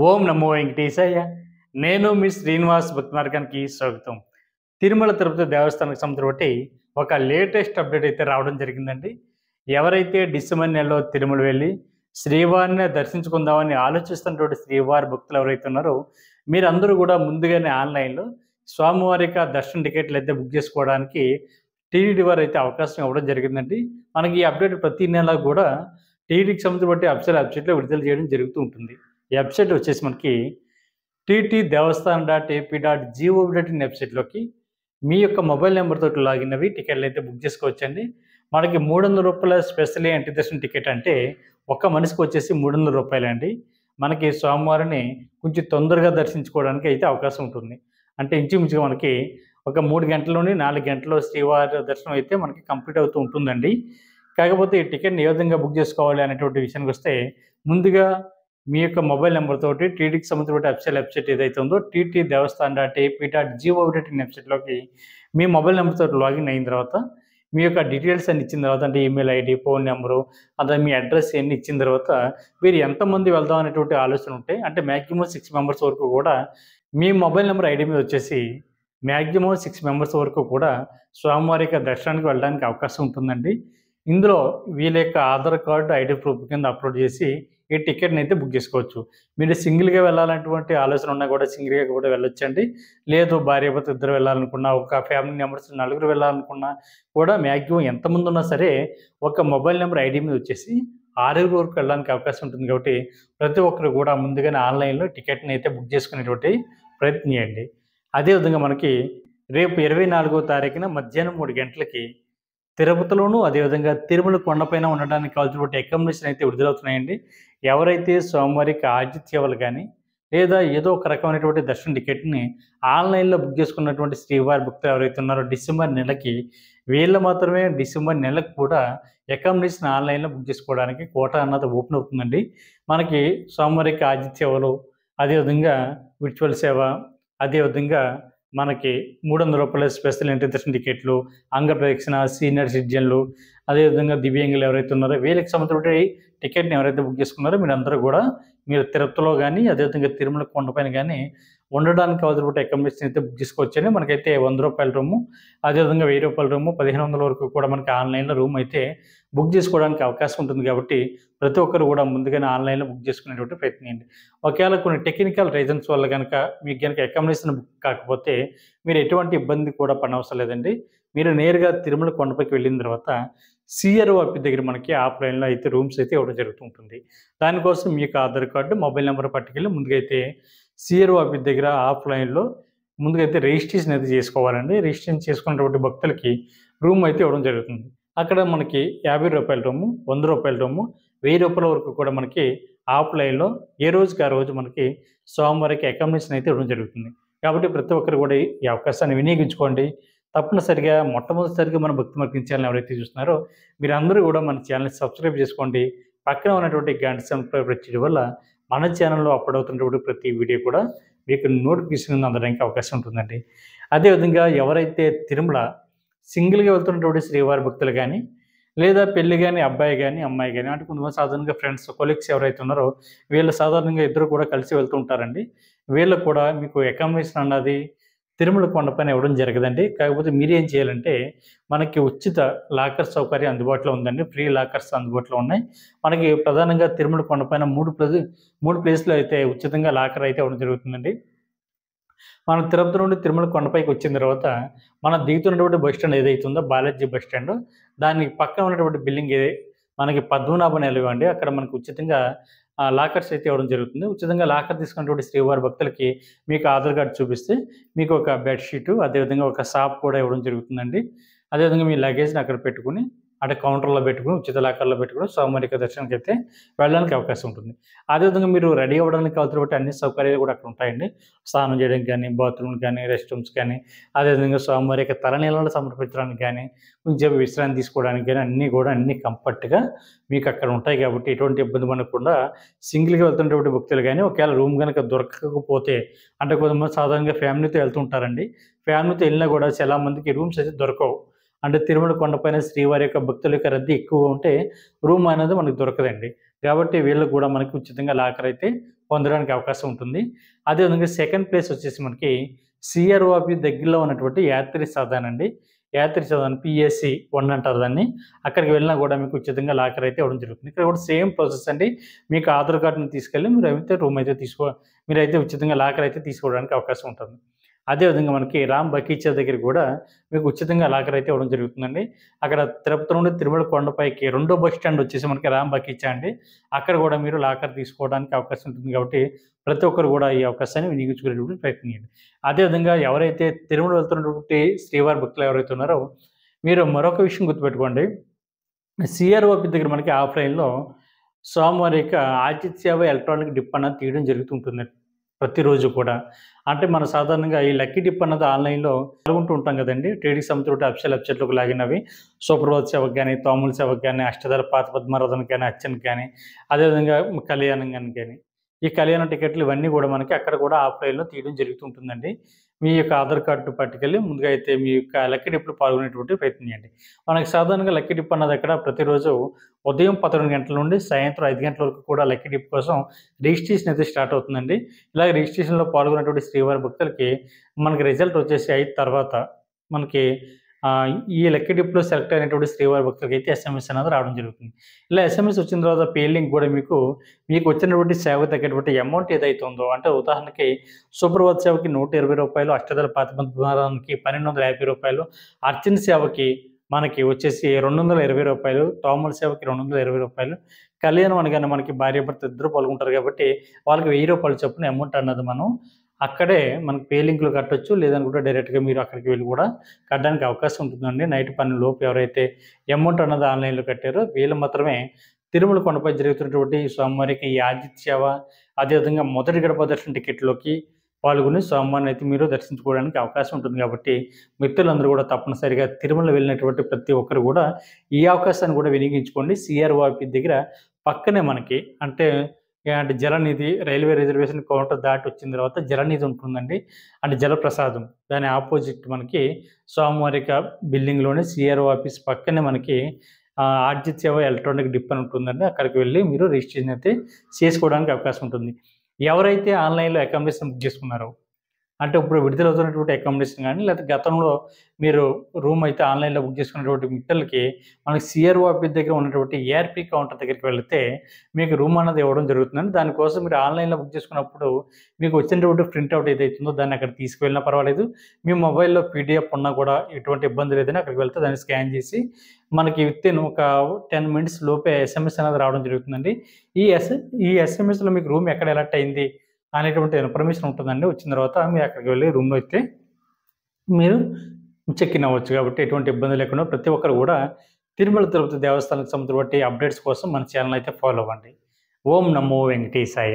ఓం నమో వెంకటేశాయ. నేను మీ శ్రీనివాస్ భక్తి మార్గానికి స్వాగతం. తిరుమల తిరుపతి దేవస్థానానికి సంబంధించి ఒక లేటెస్ట్ అప్డేట్ అయితే రావడం జరిగిందండి. ఎవరైతే డిసెంబర్ నెలలో తిరుమల వెళ్ళి శ్రీవారిని దర్శించుకుందామని ఆలోచిస్తున్నటువంటి శ్రీవారి భక్తులు ఎవరైతే ఉన్నారో మీరందరూ కూడా ముందుగానే ఆన్లైన్లో స్వామివారి యొక్క దర్శన టికెట్లు అయితే బుక్ చేసుకోవడానికి టీటీడీ వారు అయితే అవకాశం ఇవ్వడం జరిగిందండి. మనకి ఈ అప్డేట్ ప్రతి నెల కూడా టీటీడీకి సంబంధించి అఫీషియల్ వెబ్సైట్లో విడుదల చేయడం జరుగుతూ ఉంటుంది. ఈ వెబ్సైట్ వచ్చేసి మనకి టీటీ దేవస్థానం .ap.gov.in వెబ్సైట్లోకి మీ యొక్క మొబైల్ నెంబర్తో లాగిన్ అవి టికెట్లు అయితే బుక్ చేసుకోవచ్చండి. మనకి ₹300 స్పెషల్ ఎంట్రీ దర్శనం టికెట్ అంటే ఒక్క మనిషికి వచ్చేసి ₹300 అండి. మనకి స్వామివారిని కొంచెం తొందరగా దర్శించుకోవడానికి అయితే అవకాశం ఉంటుంది. అంటే ఇంచుమించుగా మనకి ఒక 3 గంటల నుండి 4 గంటల్లో శ్రీవారి దర్శనం అయితే మనకి కంప్లీట్ అవుతూ ఉంటుందండి. కాకపోతే ఈ టికెట్ని ఏ విధంగా బుక్ చేసుకోవాలి అనేటువంటి విషయానికి వస్తే ముందుగా మీ యొక్క మొబైల్ నెంబర్ తోటి టీటీకి సంబంధించిన అఫీషియల్ వెబ్సైట్ ఏదైతే ఉందో టీటీ దేవస్థానం .ap.gov.in వెబ్సైట్లోకి మీ మొబైల్ నెంబర్తో లాగిన్ అయిన తర్వాత మీ యొక్క డీటెయిల్స్ అన్ని ఇచ్చిన తర్వాత అంటే ఈమెయిల్ ఐడి, ఫోన్ నెంబరు, అదే మీ అడ్రస్ అన్ని ఇచ్చిన తర్వాత మీరు ఎంతమంది వెళ్దాం అనేటువంటి ఆలోచన ఉంటే అంటే మ్యాక్సిమం 6 మెంబర్స్ వరకు కూడా మీ మొబైల్ నెంబర్ ఐడి మీద వచ్చేసి మ్యాక్సిమం 6 మెంబర్స్ వరకు కూడా స్వామివారి యొక్క దర్శనానికి వెళ్ళడానికి అవకాశం ఉంటుందండి. ఇందులో వీళ్ళ యొక్క ఆధార్ కార్డు, ఐడి ప్రూఫ్ కింద అప్లోడ్ చేసి ఈ టికెట్ని అయితే బుక్ చేసుకోవచ్చు. మీరు సింగిల్గా వెళ్ళాలన్నటువంటి ఆలోచన ఉన్నా కూడా సింగిల్గా కూడా వెళ్ళొచ్చండి. లేదు భార్యాభర్త ఇద్దరు వెళ్ళాలనుకున్నా, ఒక ఫ్యామిలీ మెంబర్స్ నలుగురు వెళ్ళాలనుకున్నా కూడా మ్యాక్సిమం ఎంతమంది ఉన్నా సరే ఒక మొబైల్ నెంబర్ ఐడి మీద వచ్చేసి 6 వరకు వెళ్ళడానికి అవకాశం ఉంటుంది. కాబట్టి ప్రతి ఒక్కరు కూడా ముందుగానే ఆన్లైన్లో టికెట్ని అయితే బుక్ చేసుకునేటువంటి ప్రయత్నం చేయండి. అదేవిధంగా మనకి రేపు 24వ తారీఖున మధ్యాహ్నం 3 గంటలకి తిరుపతిలోను అదేవిధంగా తిరుమల కొండపైన ఉండడానికి కావాల్సినటువంటి అకామిడేషన్ అయితే విడుదలవుతున్నాయండి. ఎవరైతే స్వామివారికి ఆతిథ్యాలు కానీ లేదా ఏదో ఒక రకమైనటువంటి దర్శన టికెట్ని ఆన్లైన్లో బుక్ చేసుకున్నటువంటి శ్రీవారి భక్తులు ఎవరైతే ఉన్నారో డిసెంబర్ నెలకి వీళ్ళు మాత్రమే డిసెంబర్ నెలకు కూడా అకామిడేషన్ ఆన్లైన్లో బుక్ చేసుకోవడానికి కోటా అన్నది ఓపెన్ అవుతుందండి. మనకి స్వామివారికి ఆతిథ్యాలు, అదేవిధంగా విర్చువల్ సేవ, అదేవిధంగా మనకి ₹300 స్పెషల్ ఎంట్రీ దర్శన టికెట్లు, అంగప్రదక్షిణ, సీనియర్ సిటిజన్లు, అదేవిధంగా దివ్యాంగులు ఎవరైతే ఉన్నారో వీళ్ళకి సంబంధించిన టికెట్ని ఎవరైతే బుక్ చేసుకున్నారో మీరందరూ కూడా మీరు తిరుపతిలో కానీ అదేవిధంగా తిరుమల కొండపైన కానీ ఉండడానికి కావాల్సిన అకామిడేషన్ అయితే బుక్ చేసుకోవచ్చని మనకైతే ₹100 రూము, అదేవిధంగా ₹1000 రూము, 1500 వరకు కూడా మనకి ఆన్లైన్లో రూమ్ అయితే బుక్ చేసుకోవడానికి అవకాశం ఉంటుంది. కాబట్టి ప్రతి ఒక్కరు కూడా ముందుగానే ఆన్లైన్లో బుక్ చేసుకునేటువంటి ప్రయత్నం చేయండి. ఒకవేళ కొన్ని టెక్నికల్ రీజన్స్ వల్ల కనుక మీకు కనుక అకామిడేషన్ బుక్ కాకపోతే మీరు ఎటువంటి ఇబ్బంది కూడా పడనవసరం లేదండి. మీరు నేరుగా తిరుమల కొండపైకి వెళ్ళిన తర్వాత సిఆర్ఓ ఆఫీస్ దగ్గర మనకి ఆఫ్లైన్లో అయితే రూమ్స్ అయితే ఇవ్వడం జరుగుతూ ఉంటుంది. దానికోసం మీ యొక్క ఆధార్ కార్డు, మొబైల్ నెంబర్ పట్టుకెళ్ళి ముందుగా అయితే సిఆర్ఓ ఆఫీస్ దగ్గర ఆఫ్లైన్లో ముందుగా అయితే రిజిస్ట్రేషన్ అయితే చేసుకోవాలండి. రిజిస్ట్రేషన్ చేసుకున్నటువంటి భక్తులకి రూమ్ అయితే ఇవ్వడం జరుగుతుంది. అక్కడ మనకి ₹50 రూము, ₹100 రూము, ₹1000 వరకు కూడా మనకి ఆఫ్లైన్లో ఏ రోజుకి ఆ రోజు మనకి స్వామివారికి అకామిడేషన్ అయితే ఇవ్వడం జరుగుతుంది. కాబట్టి ప్రతి ఒక్కరు కూడా ఈ అవకాశాన్ని వినియోగించుకోండి. తప్పనిసరిగా మొట్టమొదటిసారిగా మన భక్తి మార్గం ఛానల్ ఎవరైతే చూస్తున్నారో మీరందరూ కూడా మన ఛానల్ని సబ్స్క్రైబ్ చేసుకోండి. పక్కన ఉన్నటువంటి గంట సింబల్ ప్రెస్ చేయడం వల్ల మన ఛానల్లో అప్లోడ్ అవుతున్నటువంటి ప్రతి వీడియో కూడా మీకు నోటిఫికేషన్ అందడానికి అవకాశం ఉంటుందండి. అదేవిధంగా ఎవరైతే తిరుమల సింగిల్గా వెళ్తున్నటువంటి శ్రీవారి భక్తులు కానీ లేదా పెళ్లి కానీ అబ్బాయి కానీ అమ్మాయి కానీ అంటే కొంతమంది సాధారణంగా ఫ్రెండ్స్, కొలీగ్స్ ఎవరైతే ఉన్నారో వీళ్ళు సాధారణంగా ఇద్దరు కూడా కలిసి వెళ్తూ ఉంటారండి. వీళ్ళకు కూడా మీకు అకామిడేషన్ అన్నది తిరుమల కొండపైన ఇవ్వడం జరగదండి. కాకపోతే మీరేం చేయాలంటే మనకి ఉచిత లాకర్ సౌకర్యం అందుబాటులో ఉందండి. ఫ్రీ లాకర్స్ అందుబాటులో ఉన్నాయి. మనకి ప్రధానంగా తిరుమల కొండపైన 3 ప్లేస్లో అయితే ఉచితంగా లాకర్ అయితే ఇవ్వడం జరుగుతుందండి. మనం తిరుపతి నుండి తిరుమల కొండపైకి వచ్చిన తర్వాత మనం దిగుతున్నటువంటి బస్ స్టాండ్ ఏదైతే ఉందో బాలాజీ బస్ స్టాండ్ దానికి పక్కన ఉన్నటువంటి బిల్డింగ్ మనకి పద్మనాభ నిలయం అండి. అక్కడ మనకు ఉచితంగా లాకర్స్ అయితే ఇవ్వడం జరుగుతుంది. ఉచితంగా లాకర్ తీసుకున్నటువంటి శ్రీవారి భక్తులకి మీకు ఆధార్ కార్డు చూపిస్తే మీకు ఒక బెడ్షీటు, అదేవిధంగా ఒక సాప్ కూడా ఇవ్వడం జరుగుతుందండి. అదేవిధంగా మీ లగేజ్ని అక్కడ పెట్టుకుని అంటే కౌంటర్లో పెట్టుకుని ఉచిత లాకర్లో పెట్టుకుని స్వామివారి యొక్క దర్శనానికి అయితే వెళ్ళడానికి అవకాశం ఉంటుంది. అదేవిధంగా మీరు రెడీ అవ్వడానికి కావాల్సిన అన్ని సౌకర్యాలు కూడా అక్కడ ఉంటాయండి. స్నానం చేయడానికి కానీ, బాత్రూమ్స్ కానీ, రెస్ట్ రూమ్స్ కానీ, అదేవిధంగా స్వామివారి యొక్క తలనీలను సమర్పించడానికి కానీ, కొంచెం విశ్రాంతి తీసుకోవడానికి కానీ అన్నీ కంఫర్ట్గా మీకు అక్కడ ఉంటాయి. కాబట్టి ఎటువంటి ఇబ్బంది పడకుండా సింగిల్గా వెళ్తున్నటువంటి భక్తులు కానీ ఒకవేళ రూమ్ కనుక దొరకకపోతే అంటే కొంతమంది సాధారణంగా ఫ్యామిలీతో వెళ్తుంటారండి. ఫ్యామిలీతో వెళ్ళినా కూడా చాలా మందికి రూమ్స్ అయితే దొరకవు. అంటే తిరుమల కొండపైన శ్రీవారి యొక్క భక్తుల యొక్క రద్దీ ఎక్కువగా ఉంటే రూమ్ అనేది మనకు దొరకదండి. కాబట్టి వీళ్ళకి కూడా మనకి ఉచితంగా లాకర్ అయితే పొందడానికి అవకాశం ఉంటుంది. అదేవిధంగా సెకండ్ ప్లేస్ వచ్చేసి మనకి సిఆర్ఓపి దగ్గరలో ఉన్నటువంటి యాత్రి సదన్ అండి. యాత్రి సదన్ పిఎస్సి 1 అంటారు దాన్ని. అక్కడికి వెళ్ళినా కూడా మీకు ఉచితంగా లాకర్ అయితే ఇవ్వడం జరుగుతుంది. ఇక్కడ కూడా సేమ్ ప్రాసెస్ అండి. మీకు ఆధార్ కార్డ్‌ని తీసుకెళ్ళి మీరైతే ఉచితంగా లాకర్ అయితే తీసుకోవడానికి అవకాశం ఉంటుంది. అదేవిధంగా మనకి రామ్ బగీచా దగ్గర కూడా మీకు ఉచితంగా లాకర్ అయితే ఇవ్వడం జరుగుతుందండి. అక్కడ తిరుపతి నుండి తిరుమల కొండపైకి రెండో బస్ స్టాండ్ వచ్చేసి మనకి రామ్ బగీచా అండి. అక్కడ కూడా మీరు లాకర్ తీసుకోవడానికి అవకాశం ఉంటుంది కాబట్టి ప్రతి ఒక్కరు కూడా ఈ అవకాశాన్ని వినియోగించుకునేటువంటి ప్రయత్నం చేయండి. అదేవిధంగా ఎవరైతే తిరుమల వెళ్తున్నటువంటి శ్రీవారి భక్తులు ఎవరైతే ఉన్నారో మీరు మరొక విషయం గుర్తుపెట్టుకోండి. సిఆర్ఓపి దగ్గర మనకి ఆఫ్‌లైన్‌లో సోమవారం ఆతిథ్య సేవ ఎలక్ట్రానిక్ డిప్ అన్నది తీయడం జరుగుతుంటుందండి ప్రతిరోజు కూడా. అంటే మనం సాధారణంగా ఈ లక్కీ డిప్ అన్నది ఆన్‌లైన్‌లో పాల్గొంటూ ఉంటాం కదండీ. టీడీకి సంబంధించిన అఫీషియల్ వెబ్‌సైట్‌లోకి లాగిన్ అవి సుప్రభాత్ సేవకు గాని, తోముల సేవకు గాని, అష్టదళ పాత పద్మారాధనకి గాని, అర్చనకి గాని, అదేవిధంగా కళ్యాణానికి గాని, ఈ కళ్యాణం టికెట్లు ఇవన్నీ కూడా మనకి అక్కడ కూడా ఆఫ్‌లైన్‌లో తీయడం జరుగుతూ ఉంటుందండి. మీ యొక్క ఆధార్ కార్డ్ పట్టుకెళ్ళి ముందుగా అయితే మీ యొక్క లక్కీ డిప్‌లో పాల్గొనేటువంటి ప్రయత్నం చేయండి. మనకి సాధారణంగా లక్కీ డిప్ అన్నది అక్కడ ప్రతిరోజు ఉదయం 11 గంటల నుండి సాయంత్రం 5 గంటల వరకు కూడా లక్కీ డిప్ కోసం రిజిస్ట్రేషన్ అయితే స్టార్ట్ అవుతుందండి. ఇలాగ రిజిస్ట్రేషన్‌లో పాల్గొన్నటువంటి శ్రీవారి భక్తులకి మనకి రిజల్ట్ వచ్చేసి 5 తర్వాత మనకి ఈ లక్కీ డిప్‌లో సెలెక్ట్ అయినటువంటి శ్రీవారి భక్తులకైతే ఎస్ఎంఎస్ అనేది రావడం జరుగుతుంది. ఇలా ఎస్ఎంఎస్ వచ్చిన తర్వాత పే లింక్ కూడా మీకు వచ్చినటువంటి సేవకు తగ్గటువంటి అమౌంట్ ఏదైతే ఉందో అంటే ఉదాహరణకి సుప్రభాత్ సేవకి రూ. 120, అష్టదళ పాత పద్మారాధనకి రూ. 1250, అర్చన సేవకి మనకి వచ్చేసి రూ. 220, తోముల సేవకి రూ. 220, కళ్యాణం అనగానే మనకి భార్యాభర్త ఇద్దరు పాల్గొంటారు కాబట్టి వాళ్ళకి రూ. 1000 చొప్పున అమౌంట్ అన్నది మనం అక్కడే మనకి పే లింక్‌లో కట్టొచ్చు. లేదనుకుంటే డైరెక్ట్‌గా మీరు అక్కడికి వెళ్లి కూడా కట్టడానికి అవకాశం ఉంటుందండి. నైట్ 12 లోపు ఎవరైతే అమౌంట్ అన్నది ఆన్‌లైన్‌లో కట్టారో వీళ్ళు మాత్రమే తిరుమల కొండపై జరుగుతున్నటువంటి స్వామివారికి ఈ ఆతిథ్య సేవ, అదేవిధంగా మొదటి గడప దర్శనం టికెట్‌లోకి పాల్గొని స్వామివారిని అయితే మీరు దర్శించుకోవడానికి అవకాశం ఉంటుంది కాబట్టి మిత్రులందరూ కూడా తప్పనిసరిగా తిరుమల వెళ్ళినటువంటి ప్రతి ఒక్కరు కూడా ఈ అవకాశాన్ని కూడా వినియోగించుకోండి. సిఆర్ఓపి దగ్గర పక్కనే మనకి అంటే జలనిధి రైల్వే రిజర్వేషన్ కౌంటర్ దాటి వచ్చిన తర్వాత జలనిధి ఉంటుందండి. అంటే జలప్రసాదం దాని ఆపోజిట్ మనకి స్వామివారిక బిల్డింగ్‌లోనే సిఆర్ఓ ఆఫీస్ పక్కనే మనకి ఆర్జిత్ సేవ ఎలక్ట్రానిక్ డిప్ అని ఉంటుందండి. అక్కడికి వెళ్ళి మీరు రిజిస్ట్రేషన్ అయితే చేసుకోవడానికి అవకాశం ఉంటుంది. ఎవరైతే ఆన్‌లైన్‌లో అకామిడేషన్ బుక్ చేసుకున్నారో అంటే ఇప్పుడు విడుదలవుతున్నటువంటి అకామిడేషన్ గాని లేకపోతే గతంలో మీరు రూమ్ అయితే ఆన్‌లైన్‌లో బుక్ చేసుకున్నటువంటి మిత్రులకి మనకి సిఆర్ఓ ఆఫీస్ దగ్గర ఉన్నటువంటి ఏఆర్‌పీ కౌంటర్ దగ్గరికి వెళితే మీకు రూమ్ అన్నది ఇవ్వడం జరుగుతుందండి. దానికోసం మీరు ఆన్‌లైన్‌లో బుక్ చేసుకున్నప్పుడు మీకు వచ్చినటువంటి ప్రింటౌట్ ఏదైతుందో దాన్ని అక్కడ తీసుకువెళ్ళినా పర్వాలేదు. మీ మొబైల్‌లో పీడీఎఫ్ ఉన్నా కూడా ఎటువంటి ఇబ్బంది లేదని అక్కడికి వెళ్తే దాన్ని స్కాన్ చేసి మనకి వితిన్ ఒక 10 మినిట్స్ లోపే ఎస్ఎంఎస్ అనేది రావడం జరుగుతుందండి. ఈ ఎస్ఎంఎస్‌లో మీకు రూమ్ ఎక్కడ అలాట్ అయింది అనేటువంటి ఇన్ఫర్మేషన్ ఉంటుందండి. వచ్చిన తర్వాత మీరు అక్కడికి వెళ్ళి రూమ్‌లో అయితే మీరు చెక్ ఇన్ అవ్వచ్చు. కాబట్టి ఎటువంటి ఇబ్బంది లేకుండా ప్రతి ఒక్కరు కూడా తిరుమల తిరుపతి దేవస్థానానికి సంబంధించిన అప్డేట్స్ కోసం మన ఛానెల్ అయితే ఫాలో అవ్వండి. ఓం నమో వెంకటేశాయ.